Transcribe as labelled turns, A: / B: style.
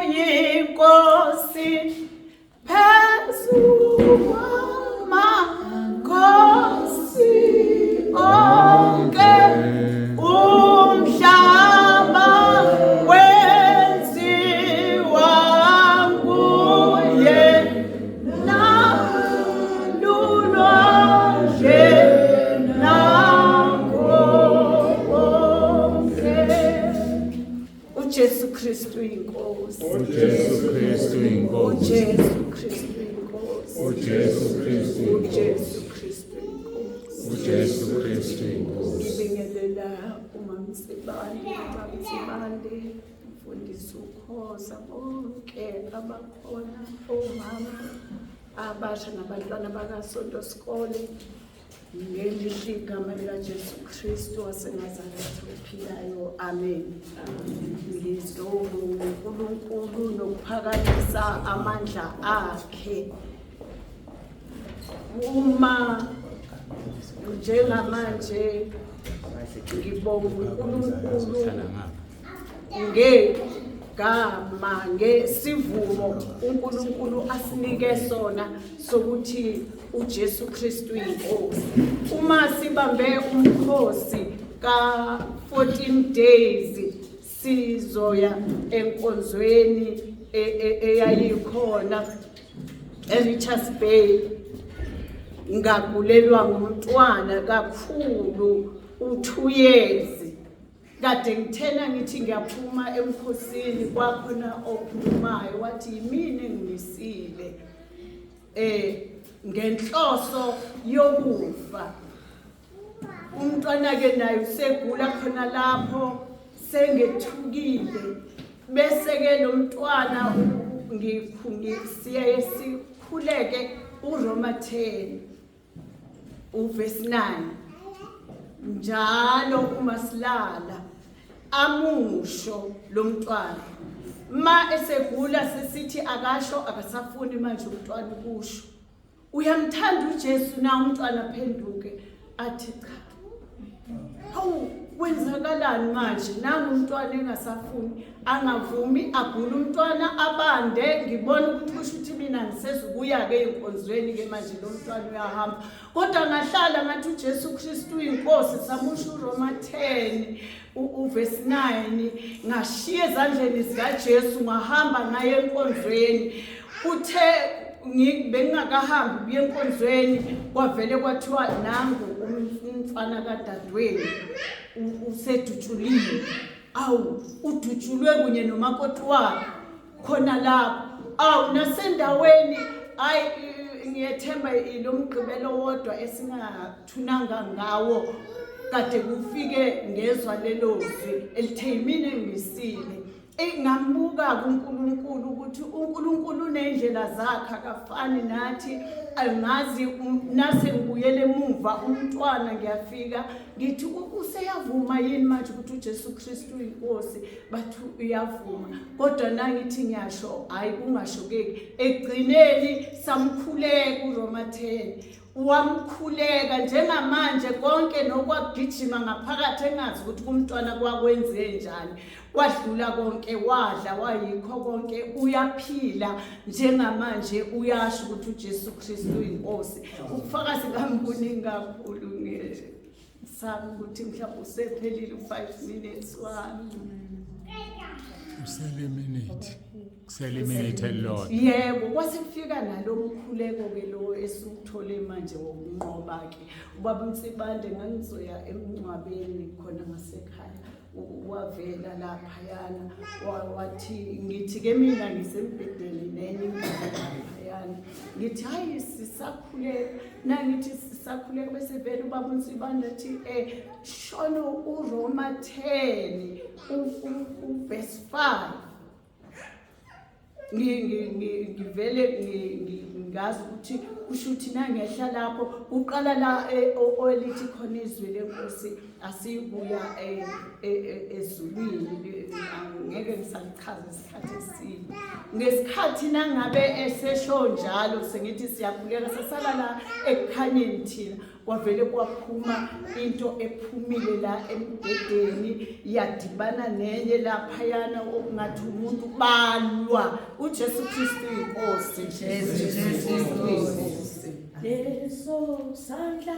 A: uyinkosi phezu kwamakhosi onke. Umhlaba wenziwa nguye, nalulwandle nakho konke. uJesu Kristu inkosi,
B: uJesu Kristu inkosi,
A: uJesu Kristu inkosi,
B: uJesu Kristu inkosi,
A: uJesu Kristu inkosi.
B: uJesu Kristu inkosi.
A: Ngibingelela uMamSibande, uMamSibande, Mfundisi uKhoza, bonke abakhona, omama abasha nabantwana bakaSonto Sikole, ngelihle igama likaJesu Kristu waseNazaretha ophilayo, amen. Ngizobonga uNkulunkulu nokuphakamisa amandla akhe. Uma njengamanje ngibonga uNkulunkulu ngegama, ngesivumo uNkulunkulu asinike sona sokuthi uJesu Kristu inkosi. Uma sibambe umkhosi ka-14 days sizoya enkonzweni eyayikhona eRichards Bay, ngagulelwa ngumntwana kakhulu u2 years. Kade ngithena ngithi ngiyaphuma emkhosini, kwakhona okhulumayo wathi yimina engimisile ngenhloso yokufa. Umntwana ke naye usegula khona lapho, sengethukile. Bese ke lo mntwana siyaye sikhuleke uRoma 10 uverse 9 njalo uma silala amusho lo mntwana. Ma esegula sesithi akasho, akasafuni manje umntwana ukusho. Uyamthanda uJesu na umntwana phenduke athi cha. Hawu, kwenzakalani manje? Nangu umntwana engasafuni, angavumi, agula umntwana abande. Ngibona ukuthi kusho ukuthi mina ngisezukuya ke enkonzweni ke manje lo mntwana uyahamba. Kodwa ngahlala ngathi uJesu Kristu inkosi, samusha uRoma 10 uverse 9, ngashiya ezandleni zikaJesu ngahamba ngaye enkonzweni. Uthe bengingakahambi buye enkonzweni kwavele kwathiwa nangu umfana kadadewenu usedutshuliwe. Awu, udutshulwe kunye nomakoti wakhe khona lapho. Awu, nasendaweni ngiyethemba lo mgqibelo wodwa esingathunanga ngawo kade kufike ngezwa lelo zwi elithe yimina engimisile. Ngamuka kuNkulunkulu ukuthi uNkulunkulu unendlela zakhe, akafani nathi. Angazi nase ngibuyele emuva umntwana ngiyafika ngithi useyavuma yini manje ukuthi uJesu Kristu inkosi? Bathi uyavuma. Kodwa nangithi ngiyasho hayi kungashokeki. Egcineni samkhuleka uRoma 10, wamkhuleka njengamanje konke nokwagijima ngaphakathi engazi ukuthi kumntwana kwakwenze njani. Kwadlula konke, wadla wayikho konke, uyaphila njengamanje, uyasho ukuthi uJesu Kristu inkosi. Ubufakazi bami buningi kakhulu, ngisabi ukuthi mhlawumbe usephelile 5 minutes wami.
B: Kusele minute elilodwa.
A: Yebo, kwasekufika nalo mkhuleko ke lo esiuthole manje wokunqoba ke. Ubaba uMsibande ngangizoya emncwabeni khona ngasekhaya, wavela lapha yana wathi ngithi ke mina ngisembhedeni nenye laphayana, ngithi hayi sisakhuleka, nangithi sisakhuleka bese vele ubaba uMsibande athi shona uRoma 10 uverse 5. Ngivele ngazi ukuthi kusho ukuthi nangehla lapho uqala la olithi khona izwi lenkosi asibuya ezulwini. Ngeke ngisalichaza isikhathi eside. Ngesikhathi nangabe esesho njalo sengithi siyakhuleka sasala la ekukhanyeni thina, kwavele kwaphuma into ephumile la embhedeni yadibana nenye laphayana okungathi umuntu balwa. uJesu Kristu inkosi.
C: Jesu Kristu inkosi.
A: Leso sandla